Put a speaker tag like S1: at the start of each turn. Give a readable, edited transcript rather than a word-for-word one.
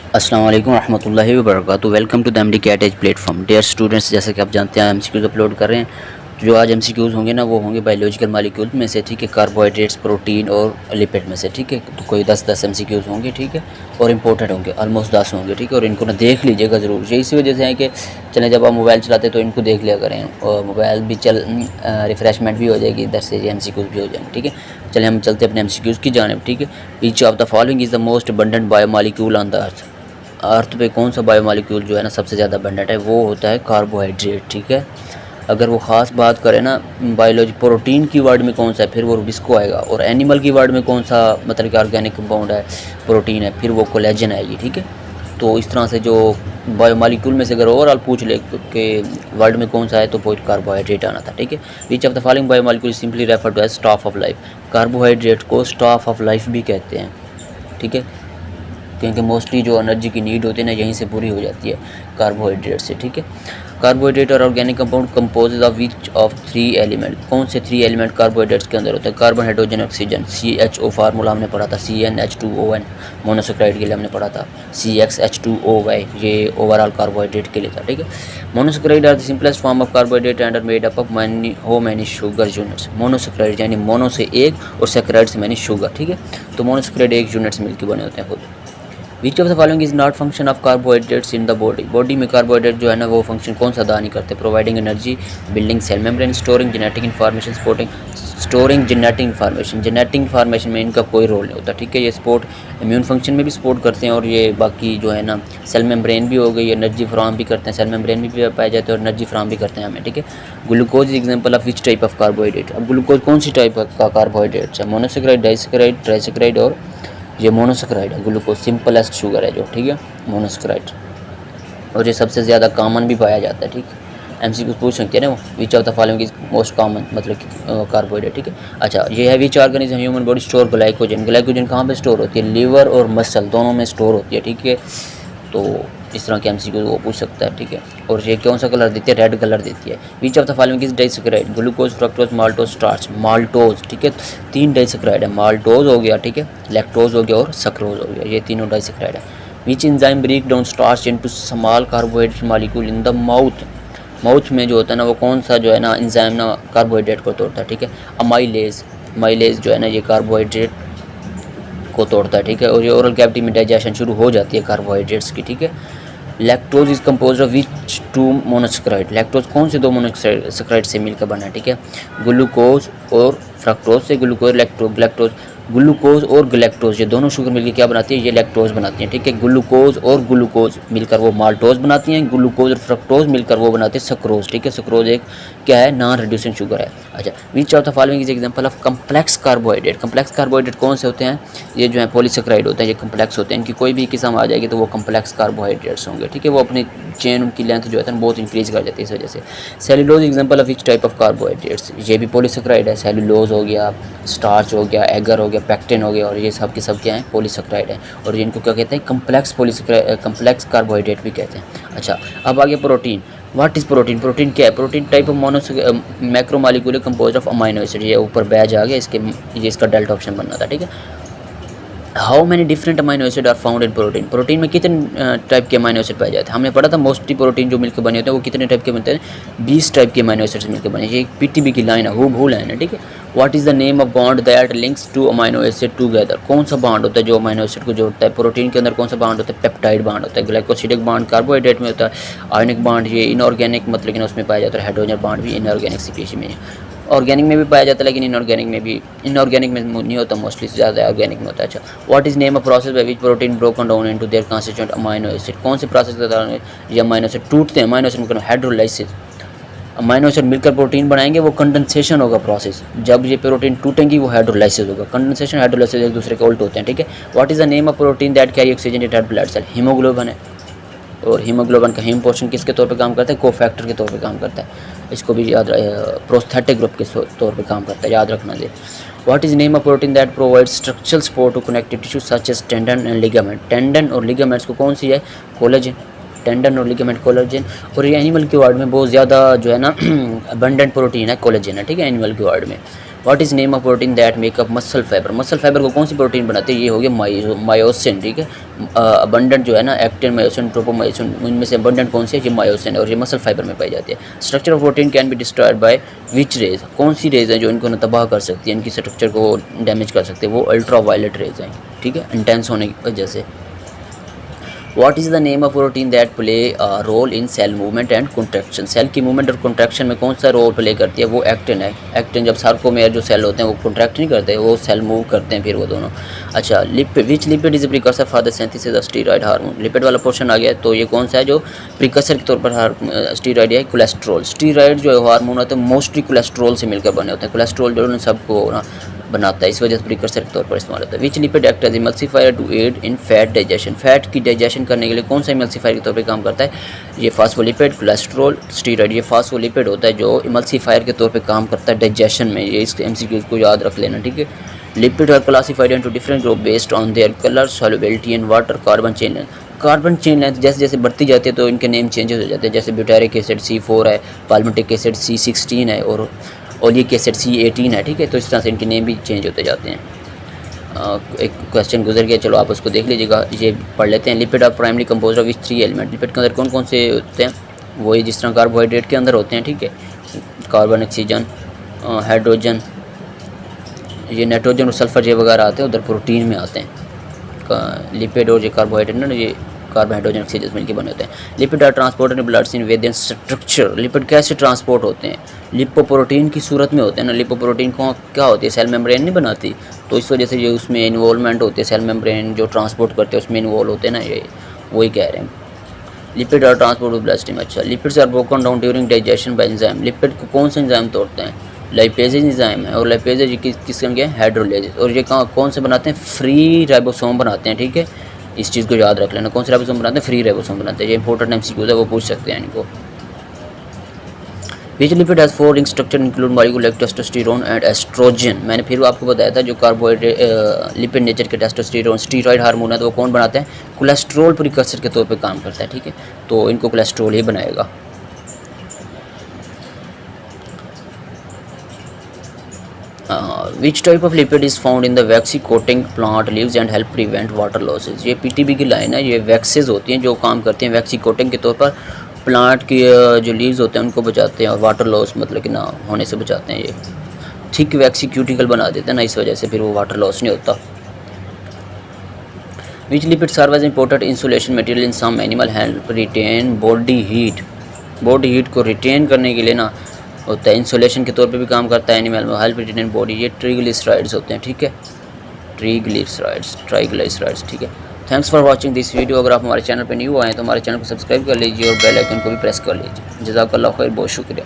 S1: अस्सलाम वालेकुम रहमतुल्लाहि व बरकातुहू। Welcome to the MD CAT edge platform. Dear students, जैसे कि आप जानते हैं एमसीक्यूज़ अपलोड कर रहे हैं। तो जो आज एमसीक्यूज़ होंगे ना, वो होंगे बायोलॉजिकल मॉलिक्यूल में से, ठीक है, कार्बोहाइड्रेट्स, प्रोटीन और लिपिड में से, ठीक है। तो कोई 10 एमसीक्यूज़ होंगे, ठीक है, और इंपॉर्टेंट होंगे, ऑलमोस्ट 10 होंगे, ठीक है। और इनको ना देख लीजिएगा ज़रूर। ये इसी वजह से है कि चलें, जब आप मोबाइल चलाते हैं तो इनको देख लिया करें, और मोबाइल भी रिफ़्रेशमेंट भी हो जाएगी, इधर से ये एमसीक्यूज़ भी हो जाएंगे, ठीक है। चलें हम चलते हैं अपने एमसीक्यूज़ की जानिब, ठीक है। Each of the following is the most abundant biomolecule on the earth. Earth पे कौन सा बायोमॉलिक्यूल जो है ना सबसे ज़्यादा अबंडेंट है, वो होता है कार्बोहाइड्रेट, ठीक है। अगर वो ख़ास बात करें ना बायोलॉजी प्रोटीन की वर्ड में कौन सा है, फिर वो रुबिस्को आएगा। और एनिमल की वर्ड में कौन सा मतलब कि ऑर्गेनिक कंपाउंड है, प्रोटीन है, फिर वो कोलेजन आएगी, ठीक है। तो इस तरह से जो बायोमॉलिक्यूल में से अगर ओवरऑल पूछ ले कि वर्ड में कौन सा है, तो वो कार्बोहाइड्रेट आना था, ठीक है। Which of the following biomolecule simply refer to as staff of life. Carbohydrate को स्टाफ ऑफ लाइफ भी कहते हैं, ठीक है, क्योंकि मोस्टली जो एनर्जी की नीड होती है ना, यहीं से पूरी हो जाती है कार्बोहाइड्रेट से, ठीक है। कार्बोहाइड्रेट और organic compound compose of which of 3 element. कौन से 3 एलिमेंट कार्बोहाइड्रेट्स के अंदर होते हैं? Carbon, hydrogen, oxygen. CHO formula हमने पढ़ा था, CnH2ON मोनोसेक्राइड के लिए हमने पढ़ा था, CxH2OY ये ओवरऑल कार्बोहाइड्रेट के लिए था, ठीक है। Monosaccharide are the simplest form of carbohydrate and are made up of many sugar units. Monosaccharide यानी मोनो से एक और सेक्राइड से मैनी शुगर, ठीक है। तो मोनोसेक्राइड एक यूनिट से मिलकर बने होते हैं खुद। विच of the following is not function of carbohydrates in the body. Body में कार्बोहाइड्रेट जो है ना, वो फंक्शन कौन सा अदा नहीं करते? Providing energy, building cell membrane, storing genetic information, storing genetic information. Genetic information में इनका कोई रोल नहीं होता, ठीक है। ये सपोर्ट इम्यून फंक्शन में भी सपोर्ट करते हैं, और ये बाकी जो है ना सेल मेम्ब्रेन भी हो गई, एनर्जी फ्राहम भी करते हैं, सेल मेम्ब्रेन भी पाए जाते हैं और एनर्जी फ्राहम भी करते हैं हमें, ठीक है। Glucose example of which type of carbohydrate. अब ग्लूकोज कौन सी टाइप का कार्बोहाइड्रेट है? मोनोसेक्राइड, डाइसेक्राइड, ट्राइसेक्राइड और ये मोनोसेक्राइड है। ग्लूकोज सिंपलेस्ट शुगर है जो, ठीक है, मोनोसेक्राइड। और ये सबसे ज़्यादा कॉमन भी पाया जाता है, ठीक है। एमसीक्यू पूछ सकते हैं ना, विच of the following is most common मतलब कार्बोहाइड्रेट, ठीक है। अच्छा, ये है which organism human body store glycogen. Glycogen कहाँ पे स्टोर होती है? लीवर और मसल दोनों में स्टोर होती है, ठीक है। तो इस तरह के एमसीक्यू वो पूछ सकता है, ठीक है। और ये कौन सा कलर देती है? रेड कलर देती है। Which of the following is disaccharide. Glucose, fructose, maltose, starch. Maltose, ठीक है। 3 डाइसेक्राइड है, माल्टोज हो गया, ठीक है, लैक्टोज हो गया और सक्रोज हो गया, ये तीनों डाइसेक्राइड है। Which enzyme break down starch into small carbohydrate molecule in the mouth. Mouth में जो होता है ना, वो कौन सा जो है ना एंजाइम ना कार्बोहाइड्रेट को तोड़ता है, ठीक है। अमाइलेज। अमाइलेज जो है ना, ये कार्बोहाइड्रेट को तोड़ता है, ठीक है। और ये ओरल कैविटी में डाइजेशन शुरू हो जाती है कार्बोहाइड्रेट्स की, ठीक है। Lactose is compose of which 2 monosaccharide. Lactose कौन से 2 मोनोसेक्राइड से मिलकर बना है, ठीक है। ग्लूकोज और फ्रक्टोज से ग्लूकोज, लैक्टोज। ग्लूकोज और ग्लैक्टोज ये दोनों शुगर मिलकर क्या बनाती है? ये लैक्टोज बनाती हैं, ठीक है। ग्लूकोज और ग्लूकोज मिलकर वो माल्टोज बनाती हैं, ग्लूकोज और फ्रक्टोज मिलकर वो बनाते हैं सक्रोज, ठीक है। सक्रोज एक क्या है? नॉन रिड्यूसिंग शुगर है। अच्छा, विच of the following is example of complex carbohydrate. Complex carbohydrate कौन से होते हैं? ये जो है पॉलीसेक्राइड होते हैं, ये कम्प्लेक्स होते हैं। इनकी कोई भी किस्म आ जाएगी तो वो कम्प्लेक्स कार्बोहाइड्रेट्स होंगे, ठीक है। वो अपनी चेन की लेंथ जो है ना बहुत इंक्रीज कर जाती है इस वजह से। Cellulose example of which type of carbohydrates. ये भी पॉलीसेक्राइड है। सेलुलोज हो गया, स्टार्च हो गया, एगर हो गया, पेक्टिन हो गया, और ये सब के सब क्या हैं? पॉलीसेक्राइड है। और इनको क्या कहते हैं? कम्प्लेक्स कार्बोहाइड्रेट भी कहते हैं। अच्छा, अब आ गया protein. What is protein? Protein क्या है? Protein type of macromolecular composed of amino acid. ये ऊपर बैज आ गया, ये इसका डेल्टा ऑप्शन बनना था, ठीक है। How many different amino acid are found in protein. Protein में कितने टाइप के अमाइनो एसिड पाए जाते हैं? हमने पढ़ा था मोस्टली प्रोटीन जो मिलकर बने होते हैं वो कितने टाइप के बनते हैं? 20 टाइप के अमाइनो एसिड मिलकर बने। ये एक पीटीबी की लाइन है, हूबहू लाइन है, ठीक है। What is the name of bond that links 2 amino acid together. कौन सा बॉन्ड होता है जो अमाइनो एसिड को जोड़ता है? प्रोटीन के अंदर कौन सा बॉन्ड होता है? पेप्टाइड बॉन्ड होता है। ग्लाइकोसिडिक बॉन्ड कार्बोहाइड्रेट में होता है। आयनिक बॉन्ड ये इनऑर्गेनिक मतलब कि उसमें पाया जाता है। हाइड्रोजन बॉन्ड भी इनऑर्गेनिक स्पीशीज में है। ऑर्गेनिक में भी पाया जाता है, लेकिन इनऑर्गेनिक में नहीं होता, मोस्टली ज़्यादा ऑर्गेनिक में होता है। अच्छा, what is name of process by which protein broken down into their constituent amino acid. कौन से प्रोसेस के दौरान ये अमाइनो एसिड टूटते हैं? अमाइनो एसिड में हाइड्रोलाइसिस। अमाइनो एसिड मिलकर प्रोटीन बनाएंगे, वो कंडेंसेशन होगा प्रोसेस। जब ये प्रोटीन टूटेंगी वो हाइड्रोलाइसिस होगा। कंडेंसेशन, हाइड्रोलाइसिस एक दूसरे के उल्ट होते हैं, ठीक है। What is the name of protein that carry oxygen in red blood cell. Haemoglobin है। और हीमोग्लोबिन का हीम पोर्शन किसके तौर पे काम करता है? कोफैक्टर के तौर पे काम करता है। इसको भी याद, प्रोस्थेटिक ग्रुप के तौर पे काम करता है, याद रखना दे। What is name of protein that provide structural support to connective tissue such as tendon and ligament. Tendon और लिगामेंट्स को कौन सी है? कोलेजन। टेंडन और लिगामेंट कोलेजन। और ये एनिमल के वार्ड में बहुत ज़्यादा जो है ना अबंडेंट प्रोटीन है, कोलेजन है, ठीक है, एनिमल के वार्ड में। What is name of protein that makeup muscle fibre. Muscle fibre को कौन सी प्रोटीन बनाती है? ये हो गया मायोसिन, ठीक है। अबंडेंट जो है ना एक्टिन, मायोसिन, ट्रोपोमायोसिन, इनमें से अबंडेंट कौन सी है? ये मायोसिन है और ये मसल फाइबर में पाई जाती है। Structure of protein can be destroyed by which rays, कौन सी रेज है जो इनको ना तबाह कर सकती है, इनकी स्ट्रक्चर को डैमेज कर सकते हैं? वो अल्ट्रा वायलेट रेज हैं, ठीक है, इंटेंस होने की वजह से। What is the name of protein that play role in cell movement and contraction, cell की मूवमेंट और कॉन्ट्रैक्शन में कौन सा रोल प्ले करती है? वो एक्टिन है। एक्टिन जब सार्कोमेयर जो सेल होते हैं वो कॉन्ट्रैक्ट नहीं करते, वो सेल मूव करते हैं फिर वो दोनों। अच्छा, lipid, which lipid is precursor for the synthesis of steroid hormone, lipid वाला पोर्शन आ गया, तो ये कौन सा है जो प्रिकर्सर के तौर पर स्टीरॉयड है? कोलेस्ट्रॉल। स्टीरॉयड जो हार्मोन होते हैं मोस्टली कोलेस्ट्रॉल से मिलकर बने होते हैं, कोलेस्ट्रॉल जो है सबको ना बनाता है, इस वजह से प्रिकर्सर के तौर पर इस्तेमाल होता है। Which lipid act as emulsifier to aid in fat digestion, fat की डाइजेशन करने के लिए कौन सा इमल्सिफायर के तौर पर काम करता है? ये फास्फोलिपिड, कोलेस्ट्रॉल, स्टीरॉयड। ये फास्फोलिपिड होता है जो इमल्सिफायर के तौर पर काम करता है डाइजेशन में, ये इस MCQ को याद रख लेना, ठीक है। Lipid are classified into different group based on their colour, solubility in water, carbon chain length. Carbon chain length जैसे जैसे बढ़ती जाती है तो इनके नेम चेंजेस हो जाते हैं, जैसे ब्यूटारिक एसिड C4 है, पाल्मिटिक एसिड C16 है और ओलिक एसिड C18 है, ठीक है। तो इस तरह से इनके नेम भी चेंज होते जाते हैं। एक क्वेश्चन गुजर गया, चलो आप उसको देख लीजिएगा, ये पढ़ लेते हैं। Lipid are primary compose of which 3 element, lipid के अंदर कौन कौन से होते हैं? वही जिस तरह कार्बोहाइड्रेट के अंदर होते हैं, ठीक है, कार्बन, ऑक्सीजन, हाइड्रोजन, ये नाइट्रोजन और सल्फर ये वगैरह आते हैं, उधर प्रोटीन में आते हैं। लिपिड और ये कार्बोहाइड्रेट ना, ये कार्बन, हाइड्रोजन, ऑक्सीजन मिलकर बने होते हैं। Lipid are transported in blood in various structure, lipid कैसे ट्रांसपोर्ट होते हैं? लिपोप्रोटीन की सूरत में होते हैं ना। लिपोप्रोटीन को क्या होती है? सेल मेम्ब्रेन नहीं बनाती, तो इस वजह से ये उसमें इन्वॉल्वमेंट होती है, सेल मेम्ब्रेन जो ट्रांसपोर्ट करते हैं उसमें इन्वॉल्व होते हैं ना, ये वही कह रहे हैं। Lipid are transport of blood stream. अच्छा, lipids are broken down during digestion by enzyme, lipid को कौन से एंजाइम तोड़ते हैं? लाइपेजेज एंजाइम है, और लाइपेजेज किसके हैं? हाइड्रोलेजेज। और ये कौन से बनाते हैं? फ्री राइबोसोम बनाते हैं, ठीक है, इस चीज़ को याद रख लेना। कौन से राइबोसोम बनाते हैं? फ्री राइबोसोम बनाते हैं। ये इंपॉर्टेंट MCQ है, वो पूछ सकते हैं इनको। Which lipid has 4 ring structure include molecule like testosterone and estrogen. मैंने फिर आपको बताया था जो कार्बोहाइड्रेट लिपिड नेचर के टेस्टोस्टेरोन स्टीरॉयड हार्मोन है, तो वो कौन बनाता है? कोलेस्ट्रॉल प्रिकर्सर के तौर पे काम करता है, ठीक है, तो इनको कोलेस्ट्रॉल ही बनाएगा। Which type of lipid is found in the vaccine coating plant leaves and help prevent water losses. ये PTB की लाइन है, ये वैक्सेज होती हैं जो काम करती हैं वैक्सी कोटिंग के तौर पर, प्लांट की जो लीव्स होते हैं उनको बचाते हैं और वाटर लॉस मतलब कि ना होने से बचाते हैं। ये थिक वैक्सी क्यूटिकल बना देते हैं ना, इस वजह से फिर वो वाटर लॉस नहीं होता। Which lipid serve as important insulation material in some animal, help retain body heat, body heat को रिटेन करने के लिए ना होता है, इंसुलेशन के तौर पे भी काम करता है एनिमल में, हेल्प रिटेन बॉडी। ये ट्राइग्लिसराइड्स होते हैं, ठीक है, ट्राइग्लिसराइड्स, ठीक है। Thanks for watching this video. अगर आप हमारे चैनल पर न्यू आए तो हमारे चैनल को सब्सक्राइब कर लीजिए और बेल आइकन को भी प्रेस कर लीजिए। जज़ाकल्लाह खैर, बहुत शुक्रिया।